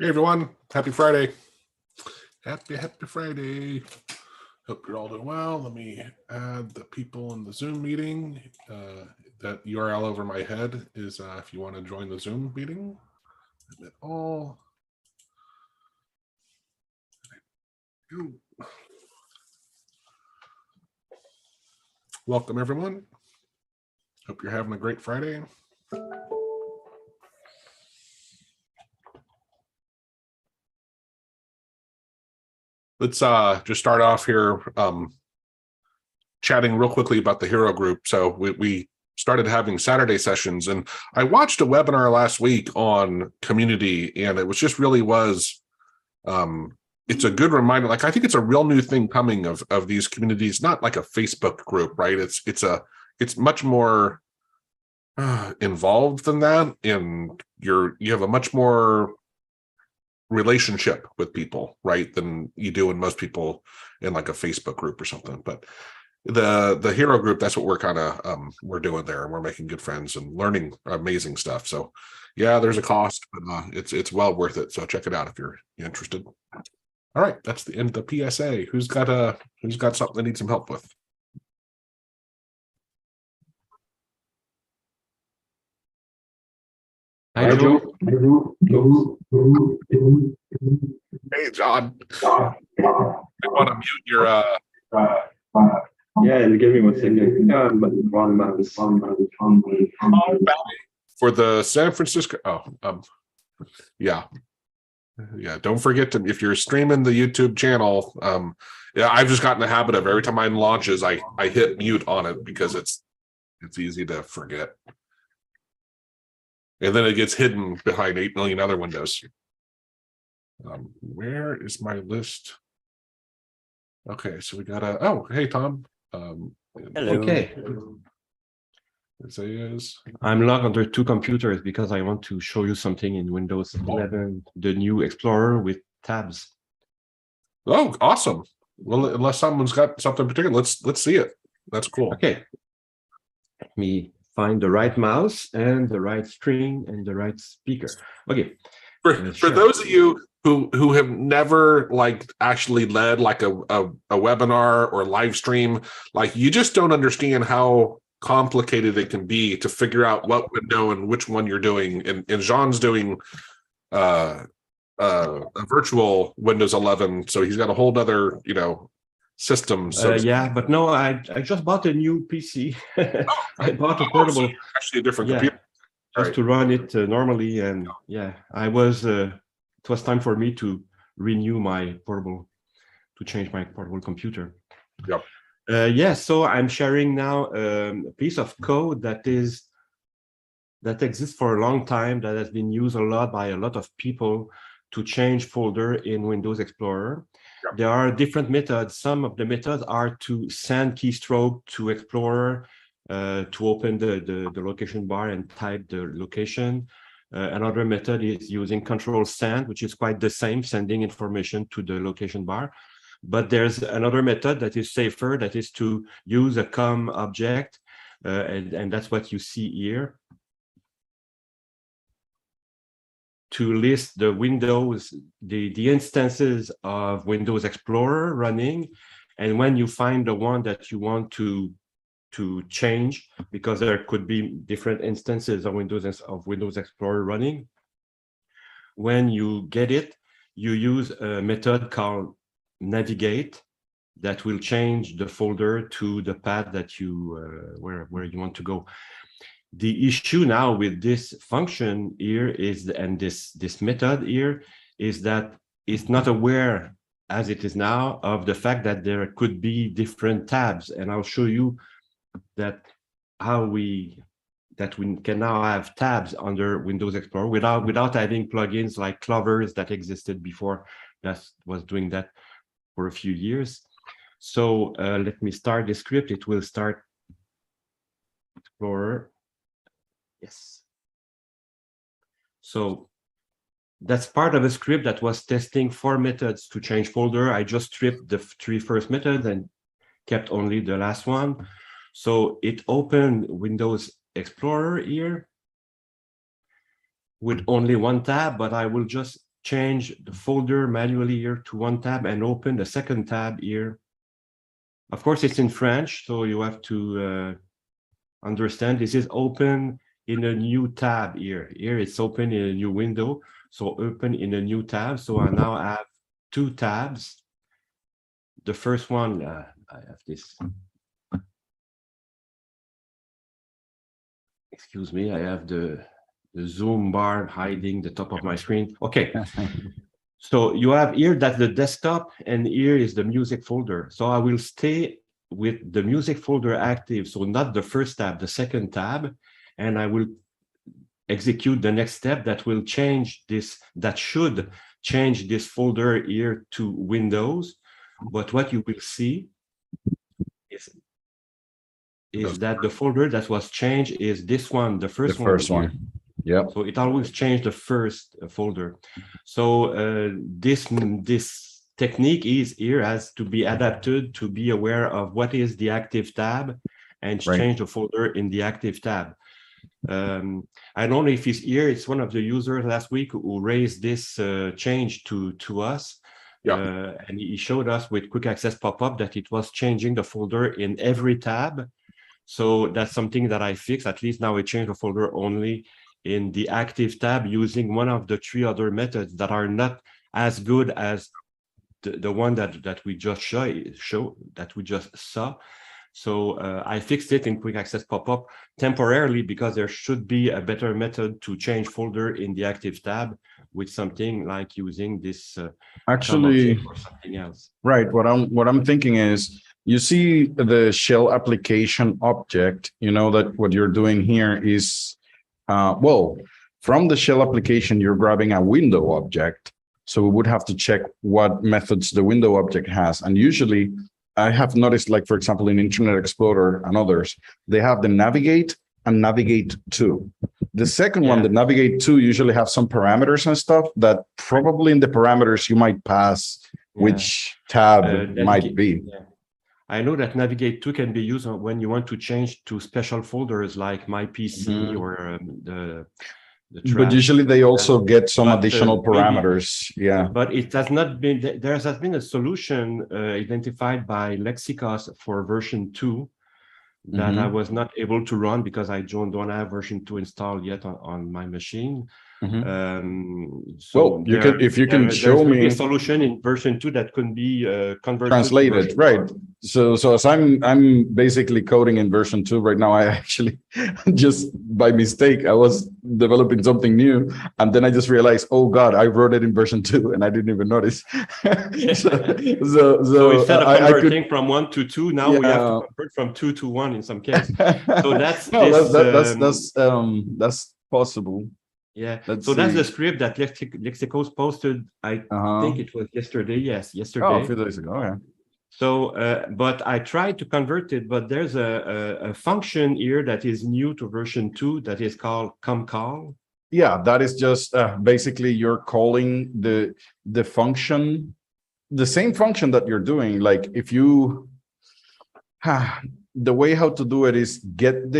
Hey everyone, happy Friday. Happy Friday. Hope you're all doing well. Let me add the people in the Zoom meeting. That URL over my head is if you want to join the Zoom meeting. Admit all. Welcome everyone. Hope you're having a great Friday. Let's just start off here chatting real quickly about the Hero Group. So we started having Saturday sessions, and I watched a webinar last week on community, and it was just really was it's a good reminder. Like, I think it's a real new thing coming of these communities, not like a Facebook group, right? It's much more involved than that, and you have a much more relationship with people, right, than you do in most people in like a Facebook group or something. But the Hero Group, that's what we're kind of we're doing there, and we're making good friends and learning amazing stuff. So yeah, there's a cost, but it's well worth it. So check it out if you're interested. All right, that's the end of the PSA. Who's got something they need some help with? Hi, Joe. Hey, John. I want to mute your Yeah, give me 1 second. For the San Francisco. Yeah. Don't forget to, if you're streaming the YouTube channel, yeah, I've just gotten the habit of every time mine launches, I hit mute on it because it's easy to forget. And then it gets hidden behind 8 million other windows. Where is my list? Okay, so we got oh, hey, Tom. Hello. Okay. I'm logged under 2 computers because I want to show you something in Windows 11, the new Explorer with tabs. Oh, awesome. Well, unless someone's got something particular, let's see it. That's cool. Okay. Let me find the right mouse and the right screen and the right speaker. Okay. For those of you who have never like actually led like a webinar or live stream, like, you just don't understand how complicated it can be to figure out what window and which one you're doing. And Jean's doing a virtual Windows 11, so he's got a whole other system. So yeah, but no, I just bought a new PC. I bought a portable, so actually a different computer. Just to run it normally, and yeah, it was time for me to renew my portable, to change my portable computer. Yep. Yeah, so I'm sharing now a piece of code that exists for a long time, that has been used a lot by a lot of people to change folder in Windows Explorer. Yep. There are different methods. Some of the methods are to send keystroke to Explorer, to open the location bar and type the location. Another method is using control send, which is quite the same, sending information to the location bar. But there's another method that is safer, that is to use a COM object, and that's what you see here, to list the windows, the instances of Windows Explorer running. And when you find the one that you want to change, because there could be different instances of Windows Explorer running, when you get it, you use a method called navigate that will change the folder to the path that you where you want to go. The issue now with this function here is, and this method here, is that it's not aware, as it is now, of the fact that there could be different tabs. And I'll show you that we can now have tabs under Windows Explorer without having plugins like Clovers that existed before, that was doing that for a few years. So let me start the script. It will start Explorer. Yes. So that's part of a script that was testing 4 methods to change folder. I just stripped the 3 first methods and kept only the last one. So it opened Windows Explorer here with only 1 tab, but I will just change the folder manually here to one tab and open the second tab here. Of course, it's in French, so you have to understand this is open in a new tab here. Here it's open in a new window, so open in a new tab. So I now have two tabs. The first one, I have this. Excuse me, I have the zoom bar hiding the top of my screen. Okay. So you have here that's the desktop, and here is the music folder. So I will stay with the music folder active. So not the first tab, the second tab, and I will execute the next step that will change this, that should change this folder here to Windows. But what you will see is that the folder that was changed is this one, the first one. Yeah. So it always changed the first folder. So this technique is here has to be adapted to be aware of what is the active tab and change the folder in the active tab. I don't know if it's here. It's one of the users last week who raised this change to us. Yeah. And he showed us with quick access pop-up that it was changing the folder in every tab. So that's something that I fixed. At least now I change the folder only in the active tab using one of the three other methods that are not as good as the one that we just saw. So I fixed it in quick access pop-up temporarily because there should be a better method to change folder in the active tab with something like using this actually or something else. Right. What I'm thinking is, you see the shell application object, you know that what you're doing here is, well, from the shell application, you're grabbing a window object. So we would have to check what methods the window object has. And usually I have noticed, like, for example, in Internet Explorer and others, they have the navigate and navigate to. The second one, the navigate to, usually have some parameters and stuff that probably in the parameters you might pass which tab might be. I know that navigate to can be used when you want to change to special folders like my PC or the trash. But usually they also get some additional parameters. But it has not been, there has been a solution identified by Lexicos for version 2 that I was not able to run because I don't have version 2 installed yet on my machine. So well, if you can show me a solution in version 2 that can be converted, translated, right? So as I'm basically coding in version 2 right now. I actually just by mistake I was developing something new, and then I just realized, oh God, I wrote it in version 2 and I didn't even notice. so instead of converting from 1 to 2, now we have to convert from 2 to 1 in some cases. So that's that's possible. Yeah, so that's the script that Lexicos posted. I think it was yesterday. Yes, yesterday. Oh, a few days ago. Okay. So, but I tried to convert it, but there's a function here that is new to version 2 that is called comcall. Yeah, that is just basically you're calling the function, the same function that you're doing. Like if you, the way how to do it is get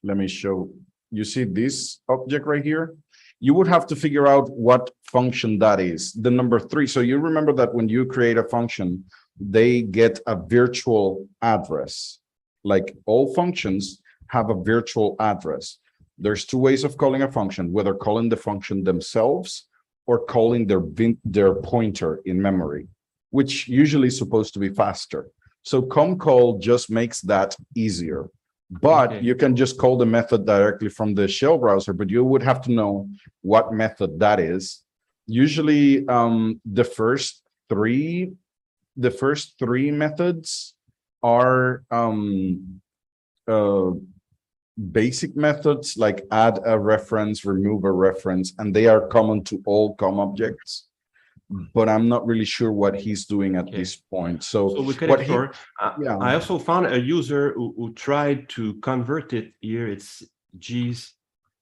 let me show. You see this object right here? You would have to figure out what function that is, the number 3. So you remember that when you create a function, they get a virtual address. Like all functions have a virtual address. There's 2 ways of calling a function, whether calling the function themselves or calling their pointer in memory, which usually is supposed to be faster. So comcall just makes that easier. But you can just call the method directly from the shell browser, but you would have to know what method that is. Usually the first three methods are basic methods, like add a reference, remove a reference, and they are common to all COM objects. But I'm not really sure what he's doing at this point. So we could explore. I also found a user who tried to convert it here. It's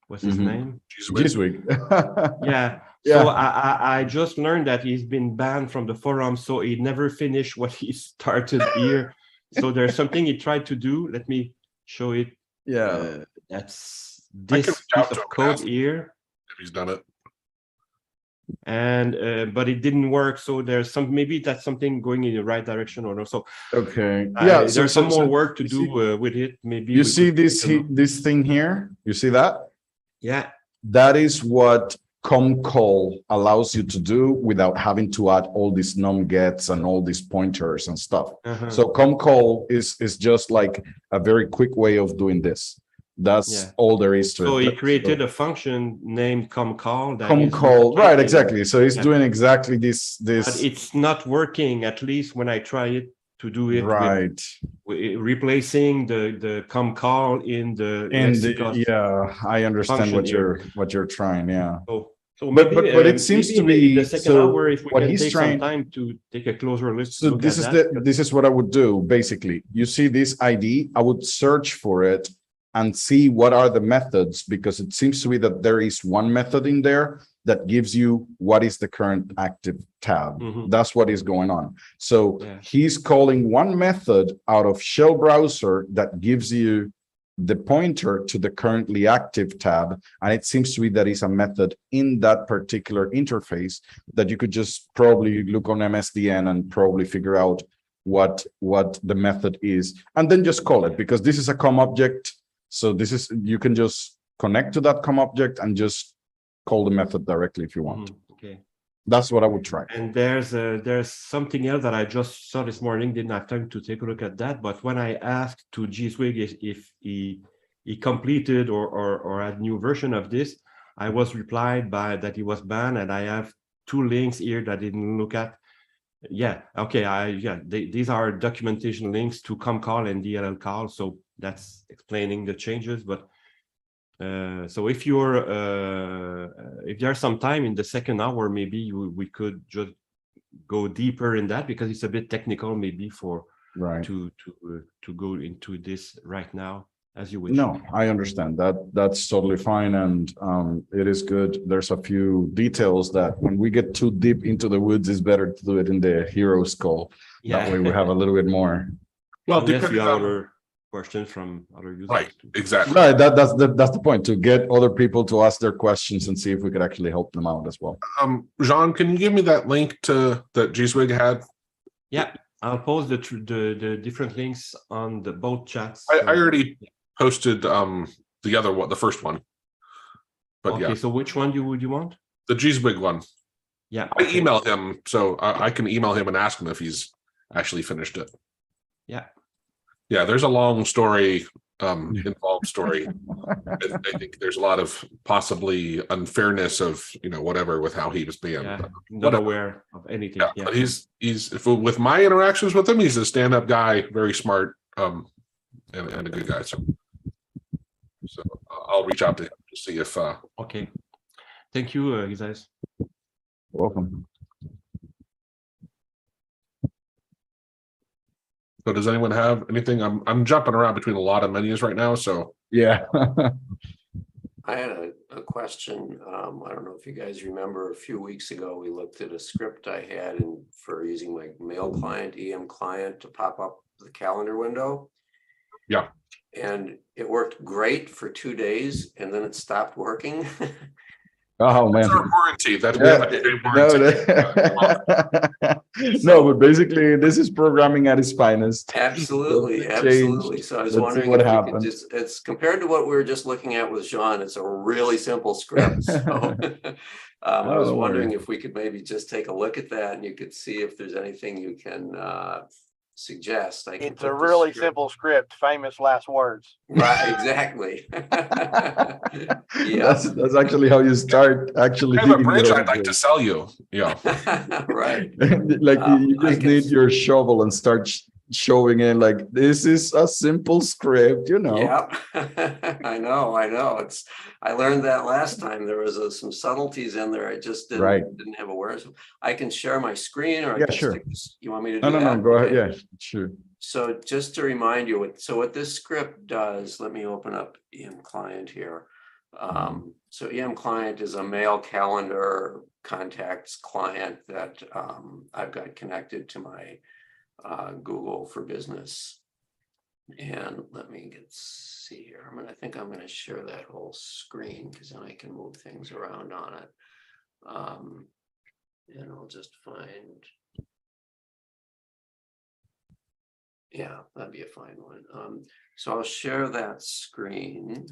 what's his name? Giswig. Yeah. So I just learned that he's been banned from the forum, so he never finished what he started here. So there's something he tried to do. Let me show it. Yeah. That's this piece of code here. He's done it. And but it didn't work. So there's some, maybe that's something going in the right direction or no. So Okay. Yeah. there's some more work to you do see- with it. Maybe You we see could this take a look. this thing here? You see that? Yeah. That is what comcall allows you to do without having to add all these numgets and all these pointers and stuff. Uh-huh. So comcall is just like a very quick way of doing this. That's Yeah. all there is to So it. he created a function named comcall. That is Comcall, right? working. Exactly. So he's Yeah. doing exactly this. But it's not working, at least when I try it to do it Right. with replacing the comcall in the And lexicon yeah, I understand function what you're trying. Yeah. So But- maybe, but it seems maybe to in be- the second so hour, if we what can he's take trying- some time to take a closer look. So look this at is that. this is what I would do basically. You see this ID, I would search for it and see what are the methods, because it seems to be that there is one method in there that gives you what is the current active tab. Mhm. That's what is going on. So Yeah. he's calling one method out of shell browser that gives you the pointer to the currently active tab. And it seems to be that is a method in that particular interface that you could just probably look on MSDN and probably figure out what the method is, and then just call it, because this is a COM object. So this is, you can just connect to that COM object and just call the method directly if you want. Mhm. Okay. That's what I would try. And there's something else that I just saw this morning. Didn't have time to take a look at that. But when I asked to G Swig if he completed or had new version of this, I was replied by that he was banned, and I have 2 links here that I didn't look at. Yeah. Okay. These are documentation links to comcall and DLL call. So that's explaining the changes. But so if if there's some time in the second hour, maybe we could just go deeper in that, because it's a bit technical, maybe for Right. to go into this right now, as you wish. No, I understand that. That's totally fine. And it is good. There's a few details that when we get too deep into the woods, it's better to do it in the hero's call. That way we have a little bit more. Well, Unless you depending have on- other questions from other users. right, exactly. Right. That's the point, to get other people to ask their questions and see if we could actually help them out as well. Jean, can you give me that link to that G Swig had? Yeah, I'll post the different links on the both chats. I already posted the other one, the first one. But Okay, yeah, so which one would you want? the G Swig one. Yeah, I okay. emailed him, so I can email him and ask him if he's actually finished it. Yeah. Yeah, there's a long story, involved story. I think there's a lot of possibly unfairness of, whatever with how he was banned. Yeah, But not whatever. aware of anything. Yeah, Yeah. but he's with my interactions with him, he's a stand-up guy, very smart, and a good guy. So I'll reach out to him to see if Okay. Thank you, guys. Welcome. so does anyone have anything? I'm jumping around between a lot of menus right now, so Yeah. I had a question. I don't know if you guys remember, a few weeks ago, we looked at a script I had for using my mail client, EM client, to pop up the calendar window. Yeah. And it worked great for 2 days, and then it stopped working. Oh man. it's our warranty. That's we Yeah. have a 2-day No, warranty. no, but basically this is programming at its finest. Absolutely, Let's absolutely. change. So I was Let's see wondering what if we happens. could just, it's compared to what we were just looking at with Jean, it's a really simple script. So I was Oh, wondering worry. if we could maybe just take a look at that, and you could see if there's anything you can suggest. I can It's a put the really script- simple script, famous last words. Right, exactly. Yeah, That's actually how you start actually I have a digging bridge your I'd like to sell you. Yeah. right. like you I just can- need your shovel and start showing in like this is a simple script, Yep. I know. I learned that last time. There was some subtleties in there. I just didn't have awareness of. I can share my screen, or I Yeah, can sure. stick this- you want me to No, do no, that? no, go ahead. Okay. Yeah, sure. So just to remind you, what this script does, let me open up EM client here. So EM client is a mail calendar contacts client that I've got connected to my Google for Business And let me see here. I think I'm going to share that whole screen because then I can move things around on it. And I'll just find. Yeah, that'd be a fine one. So I'll share that screen.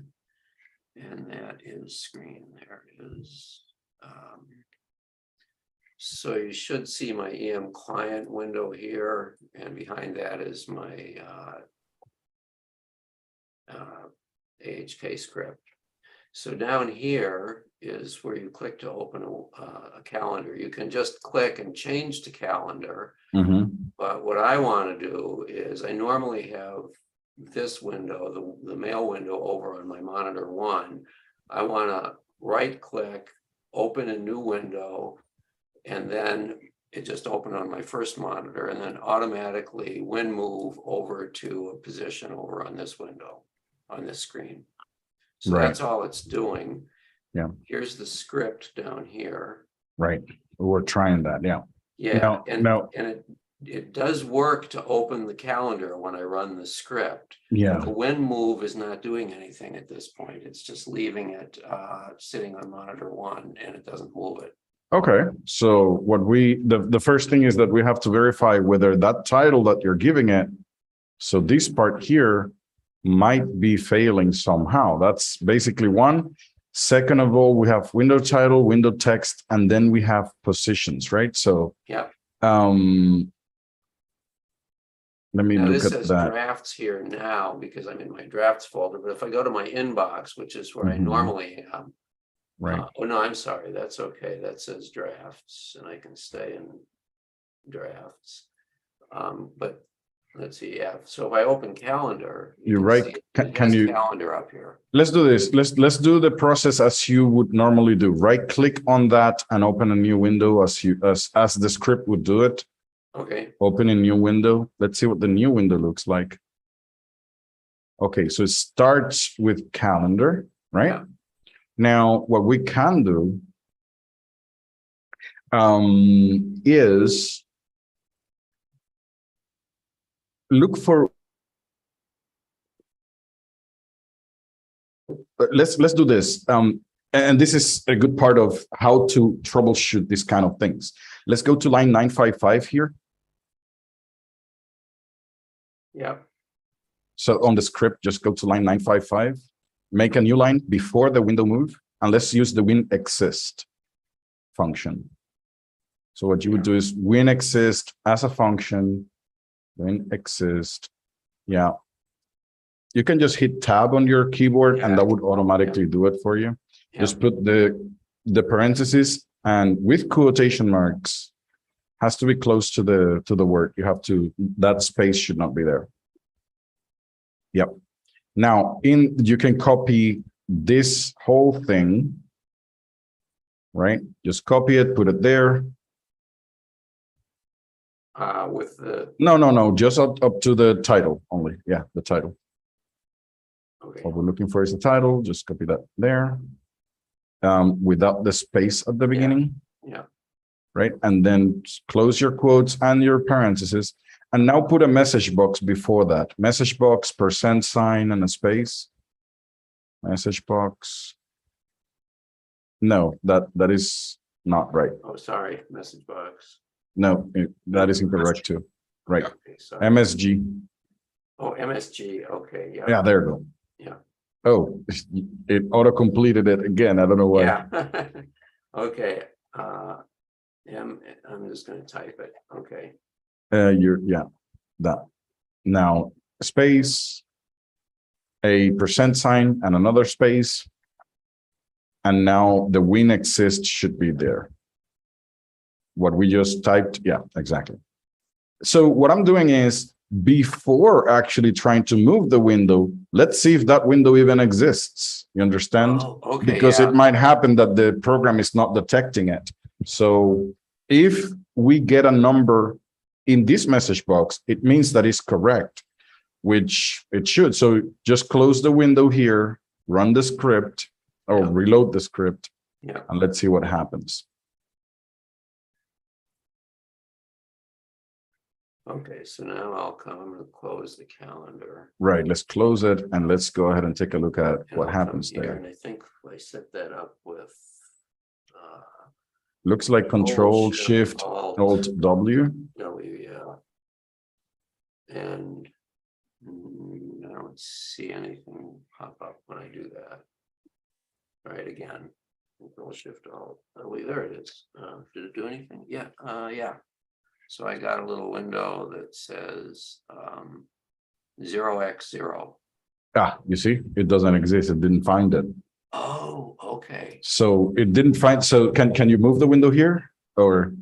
And that is screen. There it is. So you should see my EM client window here, and behind that is my AHK script. So down here is where you click to open a calendar. You can just click and change to calendar. But what I want to do is I normally have this window, the mail window over on my monitor 1. I want to right click, open a new window, and then it just opened on my first monitor and then automatically move over to a position over on this window, on this screen. So that's all it's doing. Yeah. Here's the script down here. Right. We're trying that. Yeah. Yeah. No. And it does work to open the calendar when I run the script. Yeah. The when move is not doing anything at this point. It's just leaving it sitting on monitor 1 and it doesn't move it. Okay. So what the first thing is that we have to verify whether that title that you're giving it. So this part here might be failing somehow. That's basically one. Second of all, we have window title, window text, and then we have positions, right? So yeah. Let me now look this at says that. drafts here now because I'm in my drafts folder. But if I go to my inbox, which is where I normally am, right. Oh no, I'm sorry. That's okay. That says drafts, and I can stay in drafts. But let's see. Yeah. So if I open calendar, You're right. Can you calendar up here? Let's do this. Let's do the process as you would normally do. Right click on that and open a new window as the script would do it. Okay. Open a new window. Let's see what the new window looks like. Okay, so it starts with calendar, right? Yeah. Now, what we can do is look for. Let's do this. And this is a good part of how to troubleshoot these kind of things. Let's go to line 955 here. Yeah. So on the script, just go to line 955, make a new line before the window move, and let's use the win_exist function. So what you would do is win_exist as a function, win_exist. Yeah. You can just hit tab on your keyboard and that would automatically do it for you. Yeah. Just put the parentheses and with quotation marks has to be close to the word. You have to, that space should not be there. Yep. Now you can copy this whole thing, right? Just copy it, put it there. With the no, just up to the title only. Yeah, the title. Okay. What we're looking for is the title. Just copy that there, without the space at the beginning. Yeah. Right, and then close your quotes and your parentheses, and now put a message box before that. Message box, %, and a space. Message box. No, that is not right. Oh, sorry, message box. No, that is incorrect too. Right. Okay, sorry. MSG. Oh, MSG. Okay. Yeah. Yeah, there you go. Yeah. Oh, it auto completed it again. I don't know why. Yeah. Okay. I'm just going to type it. Okay. That. Now space, a %, and another space, and now the win_exist should be there. What we just typed, yeah, exactly. So what I'm doing is, before actually trying to move the window, let's see if that window even exists. You understand? Oh, okay. Because it might happen that the program is not detecting it. So if we get a number in this message box, it means that it's correct, which it should. So just close the window here, run the script, or reload the script, and let's see what happens. Okay, so now I'm gonna close the calendar. Right, let's close it and let's go ahead and take a look at And what I'll come happens here, there. And I think I set that up with Looks like Control Shift Alt W. W, yeah. And I don't see anything pop up when I do that. Right, again, Control Shift Alt W, there it is. Did it do anything? Yeah, yeah. So I got a little window that says 0x0. Ah, you see, it doesn't exist. It didn't find it. Oh, okay. So it didn't find. So can you move the window here? Or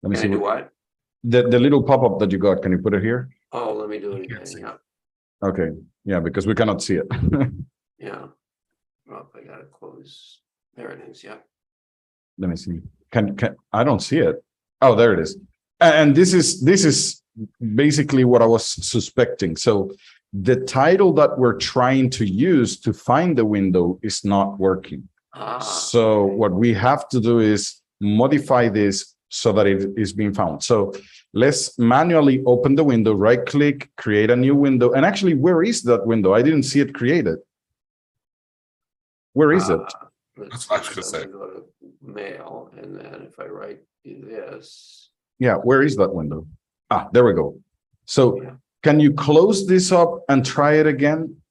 let me Can see I do what? the little pop-up that you got. Can you put it here? Oh, let me do it again. see Yeah, Okay. Yeah, because we cannot see it. yeah. Well, I gotta close. There it is. Yeah. Let me see. Can I don't see it. Oh, there it is. And this is basically what I was suspecting. So the title that we're trying to use to find the window is not working. So Okay. what we have to do is modify this so that it is being found. So let's manually open the window, right click, create a new window. And actually, where is that window? I didn't see it created. Where is it? That's what I was gonna say. Go to mail, and then if I do this. Yeah, where is that window? Ah, there we go. So Yeah. can you close this up and try it again?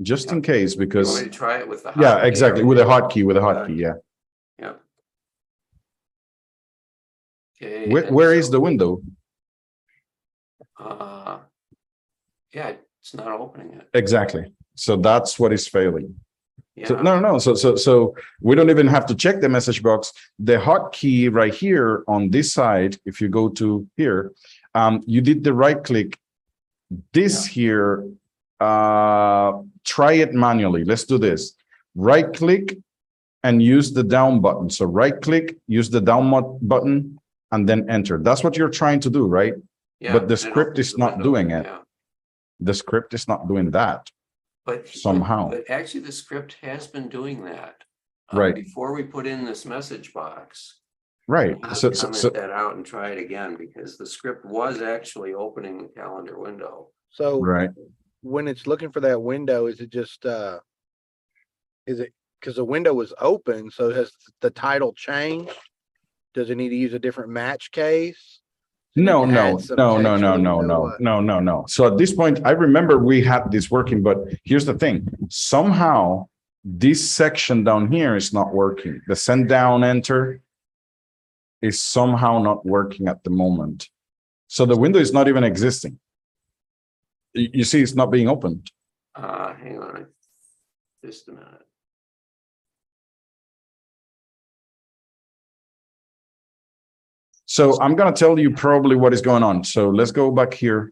Just in case, You want because me to try it with the yeah, hotkey exactly. or- With a hotkey, yeah. Yeah. Okay. Where is the window? Yeah, it's not opening it. Exactly. So that's what is failing. So Yeah. no. So we don't even have to check the message box. The hotkey right here on this side, if you go to here, you did the right click. This here, try it manually. Let's do this. Right click and use the down button. So right click, use the down button, and then enter. That's what you're trying to do, right? Yeah, But the it script opens is the not window. doing it. Yeah. The script is not doing that. But Somehow. but actually, the script has been doing that. Right. Before we put in this message box. Right. I'll So comment that out and try it again, because the script was actually opening the calendar window. So right. when it's looking for that window, is it just, is it, because the window was open, so has the title changed? Does it need to use a different match case? Does it No, need to no, add some no, text no, to no, the no, window? no, What? no, no, no. So at this point, I remember we had this working, but here's the thing. Somehow this section down here is not working. The send down enter is somehow not working at the moment. So the window is not even existing. You see, it's not being opened. Hang on just a minute. So I'm going to tell you probably what is going on. So let's go back here.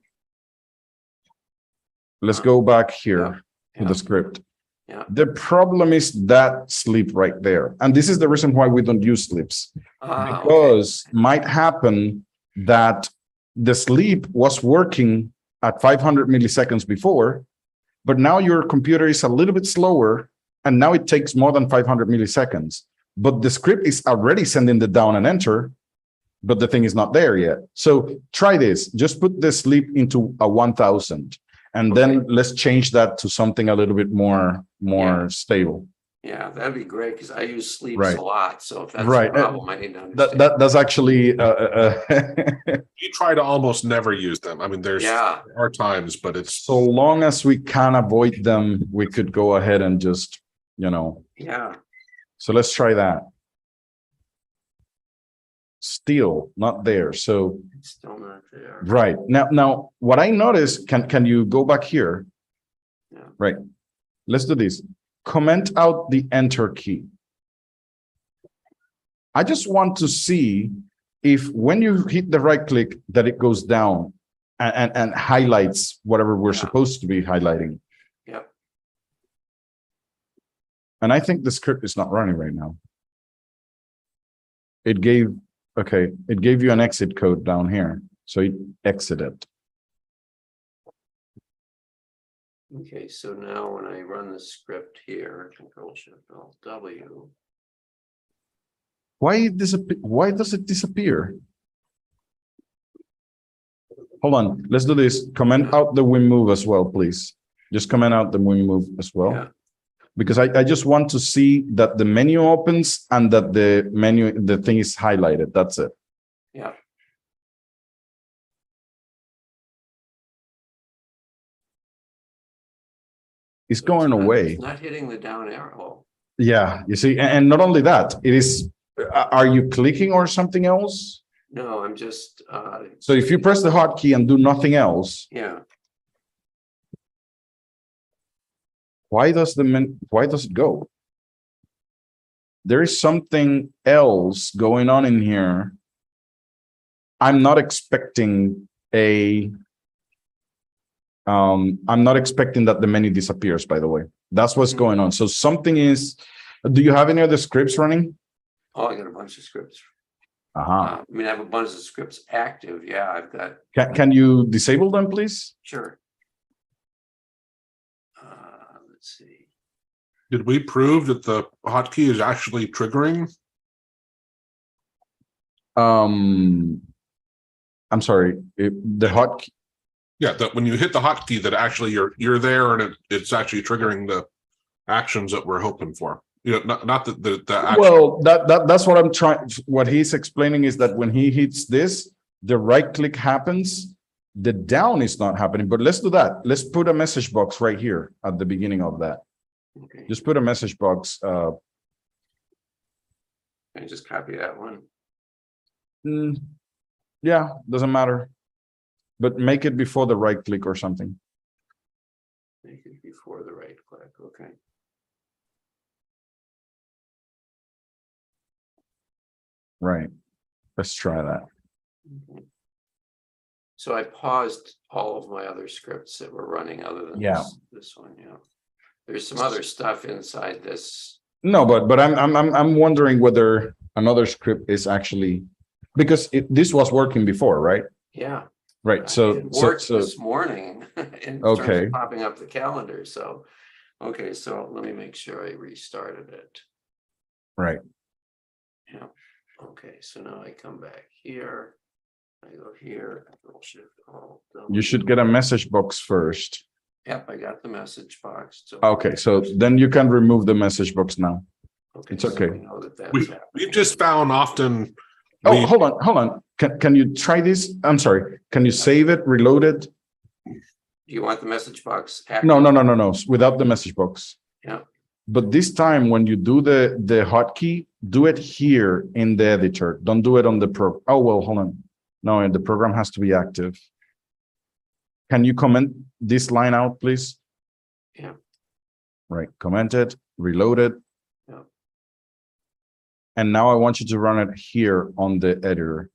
Let's go back here to the script. Yeah. The problem is that sleep right there. And this is the reason why we don't use sleeps. Because might happen that the sleep was working at 500 milliseconds before, but now your computer is a little bit slower, and now it takes more than 500 milliseconds. But the script is already sending the down and enter, but the thing is not there yet. So try this. Just put the sleep into a 1000, and then let's change that to something a little bit more stable. Yeah, that'd be great, because I use sleeps Right. a lot. So if that's Right. a problem, I need to understand. That's actually You try to almost never use them. I mean, there are times, but it's so long as we can avoid them, we could go ahead and just, Yeah. So let's try that. Still not there. So It's still not there. right now what I noticed, can you go back here? Yeah. Right. Let's do this. Comment out the enter key. I just want to see if when you hit the right click that it goes down and highlights whatever we're supposed to be highlighting. Yep. And I think the script is not running right now. It gave you an exit code down here. So it exited. Okay, so now when I run the script here, Control Shift Alt W. Why does it disappear? Hold on, let's do this. Comment out the win move as well, please. Just comment out the win move as well. Yeah. Because I just want to see that the menu opens and that the thing is highlighted. That's it. Yeah. It's going away. It's not hitting the down arrow. Yeah, you see, and not only that, it is, are you clicking or something else? No, I'm just, So if you press the hotkey and do nothing else, yeah, why does it go? There is something else going on in here. I'm not expecting I'm not expecting that the menu disappears, by the way. That's what's going on. So something is, do you have any other scripts running? oh, I got a bunch of scripts. Uh-huh. I mean, I have a bunch of scripts active. Yeah, I've got, Can you disable them, please? sure. Let's see. Did we prove that the hotkey is actually triggering? I'm sorry, the hotkey. Yeah, that when you hit the hotkey, that actually you're there and it's actually triggering the actions that we're hoping for. You know, not that the action. Well, that's what I'm trying. What he's explaining is that when he hits this, the right click happens, the down is not happening. But let's do that. Let's put a message box right here at the beginning of that. Okay, Just put a message box. can I just copy that one? Yeah, doesn't matter. But make it before the right click or something. Make it before the right click. Okay. Right. Let's try that. Mhm. So I paused all of my other scripts that were running other than Yeah. this one, yeah. There's some other stuff inside this. No, but I'm wondering whether another script is actually, because this was working before, right? Yeah. Right. It worked this morning in terms Okay. of popping up the calendar. So, okay, so let me make sure I restarted it. Right. Yeah. Okay, so now I come back here. I go here. Control Shift Alt W. You should get a message box first. Yep, I got the message box. So Okay, so then you can remove the message box now. okay, it's so okay. we know that that's We've happening. just found often. Oh, we- hold on. Can you try this? I'm sorry. Can you save it, reload it? Do you want the message box active? No, without the message box. Yeah. But this time when you do the hotkey, do it here in the editor. Don't do it on the pro. Oh, well, hold on. No, the program has to be active. Can you comment this line out, please? Yeah. Right, comment it, reload it. Yeah. And now I want you to run it here on the editor.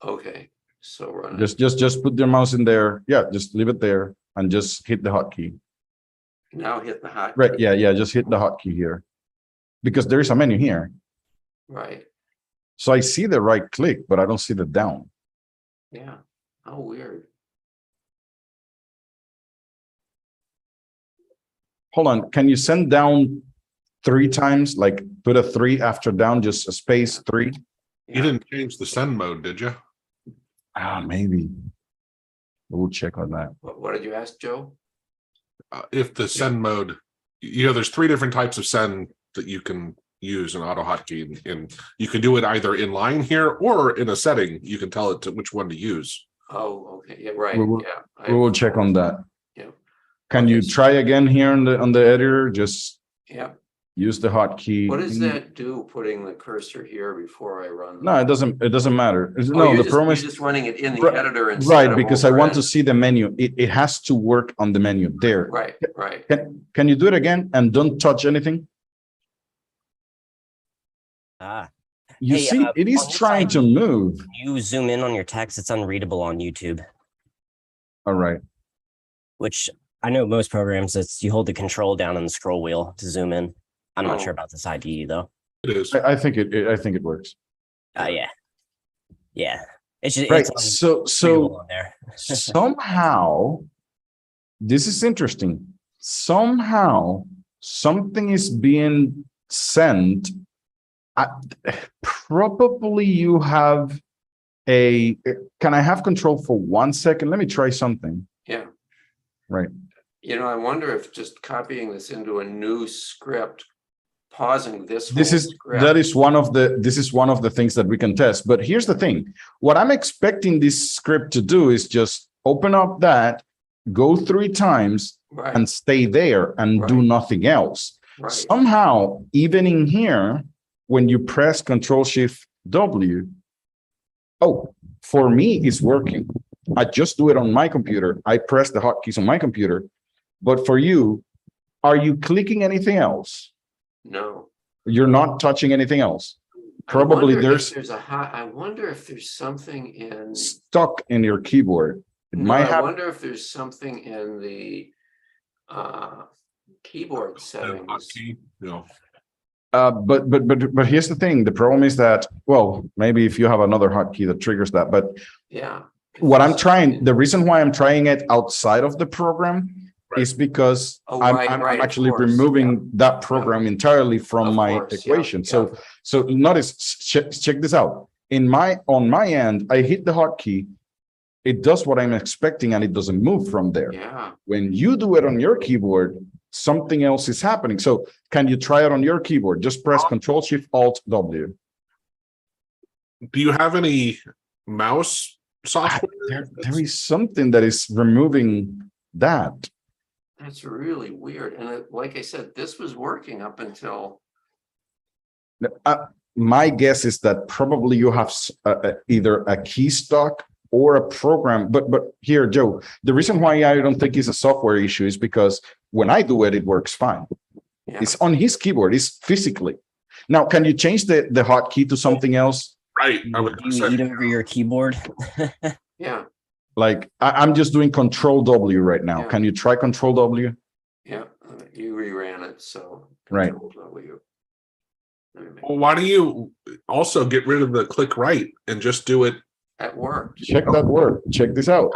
Okay, so run it. Just put your mouse in there. Yeah, just leave it there and just hit the hotkey. Now hit the hot. Right, yeah, just hit the hotkey here. Because there is a menu here. Right, So I see the right click, but I don't see the down. yeah. How weird. Hold on, can you send down 3 times? Like put a 3 after down, just a space 3? You didn't change the send mode, did you? Maybe. We'll check on that. What did you ask, Joe? If the send mode, there's 3 different types of send that you can use in AutoHotkey, and you can do it either in line here or in a setting. You can tell it to which one to use. Oh, okay, yeah, right, We will- yeah. We will check on that. Yeah. Can Okay, you so- try again here on the editor? Just Yeah, use the hotkey. what does that do, putting the cursor here before I run? No, it doesn't matter. Oh, No, you're the problem you're is just running it in the Right, editor instead right, of because I want to overend. see the menu. It has to work on the menu there. Right, right. Can you do it again and don't touch anything? You Hey, see, it is on your trying side- to move. You zoom in on your text, it's unreadable on YouTube, All right. which I know most programs, it's you hold the control down on the scroll wheel to zoom in. I'm not Oh. sure about this IDE though. It is. I think it works. Yeah. Yeah. It's just Right. it's So unreadable on there. somehow, this is interesting. Somehow something is being sent. Probably you have can I have control for 1 second? Let me try something. Yeah. Right. You know, I wonder if just copying this into a new script, pausing this This whole is script. that is one of the things that we can test. But here's the thing: what I'm expecting this script to do is just open up that, go 3 times, Right, and stay there and do Right. nothing else. right. Somehow, even in here, when you press Control Shift W, oh, for me, it's working. I just do it on my computer. I press the hotkeys on my computer. But for you, are you clicking anything else? No. You're not touching anything else. I Probably wonder if there's I wonder if there's something in, stuck in your keyboard. It no, might I have, wonder if there's something in the keyboard settings. Hotkey, you know. but here's the thing. The problem is that, well, maybe if you have another hotkey that triggers that, but Yeah. what I'm trying, the reason why I'm trying it outside of the program Right. is because Oh, I'm, right, I'm right, of actually course, removing that program entirely from Of my course, yeah, equation. yeah. So notice, check this out. On my end, I hit the hotkey. It does what I'm expecting and it doesn't move from there. Yeah. When you do it on your keyboard, something else is happening. So can you try it on your keyboard? Just press Control Shift Alt W. Do you have any mouse software? There is something that is removing that. That's really weird. And like I said, this was working up until, My guess is that probably you have either a key stock or a program. But here, Joe, the reason why I don't think it's a software issue is because when I do it, it works fine. yeah. It's on his keyboard. It's physically. Now, can you change the hotkey to something else? Right. I would You say, eat over your keyboard. Yeah. Like I'm just doing Control W right now. Yeah. Can you try Control W? Yeah. You reran it. So. Right. Control W. Let me make- well, why do you also get rid of the click right and just do it? That worked. Check that word. Check this out.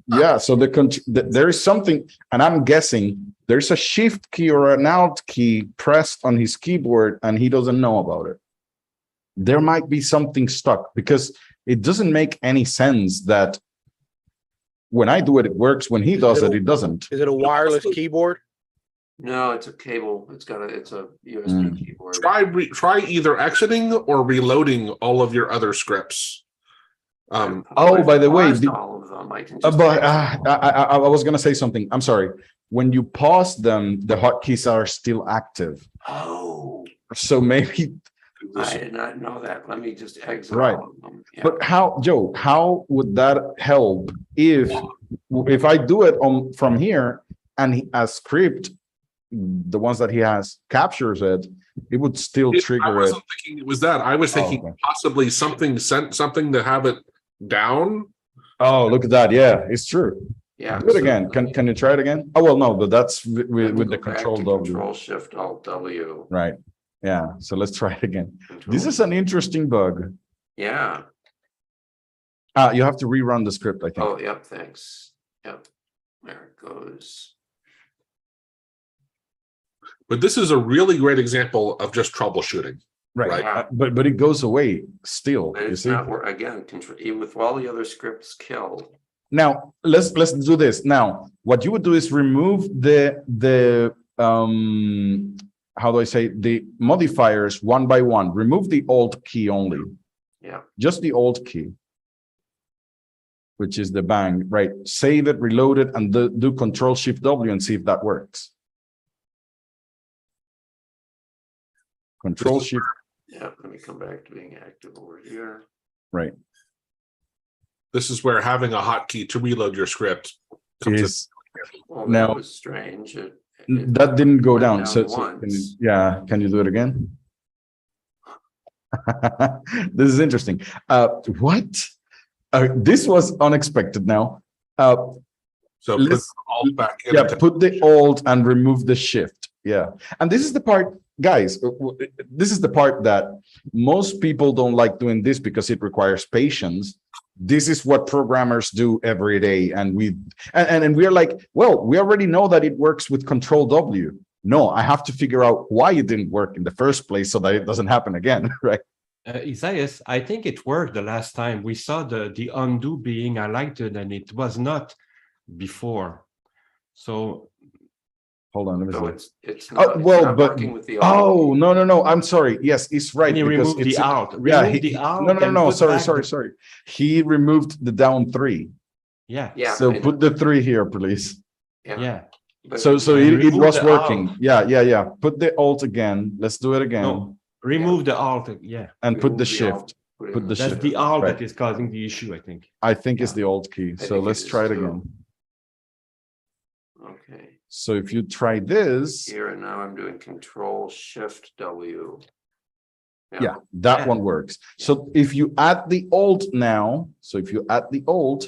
Yeah, so there is something, and I'm guessing there's a Shift key or an Alt key pressed on his keyboard, and he doesn't know about it. There might be something stuck because it doesn't make any sense that when I do it, it works. When he does it, it doesn't. Is it a wireless keyboard? No, it's a cable. It's a USB keyboard. Try either exiting or reloading all of your other scripts. Oh, by the way, Paused all of them. I can just. but I was gonna say something. I'm sorry. When you pause them, the hotkeys are still active. Oh, So maybe, I did not know that. Let me just exit Right. all of them. Yeah. but how, Joe? How would that help if I do it from here and a script, the ones that he has captures it, it would still I trigger it. wasn't thinking it was that. I was thinking okay. possibly something sent something to have it down. Oh, look at that! Yeah, it's true. Yeah. Do it so again. let me- Can you try it again? Oh well, no, but that's let me with the go back Control to W. Control Shift Alt W. Right. Yeah. So let's try it again. Control- This is an interesting bug. Yeah. You have to rerun the script, I think. Oh, yep. Thanks. Yep. There it goes. But this is a really great example of just troubleshooting. Right. right. But it goes away still. But You it's see. not where again. Control even with all the other scripts killed. Now let's do this. Now, what you would do is remove the how do I say, the modifiers one by one. Remove the Alt key only. Yeah. Just the Alt key, which is the bang. Right. Save it, reload it, and do Control Shift W and see if that works. Control Shift. Yeah. Let me come back to being active over here. Right. This is where having a hotkey to reload your script comes in. Is Well, Now- that was strange. that didn't go went down? down So once. yeah, can you do it again? This is interesting. What? This was unexpected. Now, So put let's- the alt back in. yeah, put the Alt and remove the Shift. Yeah, and this is the part, guys. This is the part that most people don't like doing this because it requires patience. This is what programmers do every day, and we're like, well, we already know that it works with Control W. No, I have to figure out why it didn't work in the first place so that it doesn't happen again, right? Isaias, I think it worked the last time. We saw the undo being highlighted and it was not before. So Hold on, let me So see. it's Oh, not, well, it's not but working with the. oh, no, I'm sorry. Yes, it's right. can you Because remove the it's alt? yeah, Remove the alt. no, and put sorry, back sorry, the- sorry. He removed the down 3. Yeah, Yeah. So I put know. the 3 here, please. yeah. But So And it remove was the working. alt. Yeah. Put the alt again. Let's do it again. No, remove the alt. Yeah, And put the remove the alt, shift. put Put in the that's shift. the alt Right. that is causing the issue, I think. I think it's Yeah. the alt key. I So think let's it try is it too. again. Okay, So if you try this, here and now I'm doing Control Shift W. yeah, that Yeah. one works. So if you add the alt now, so if you add the alt,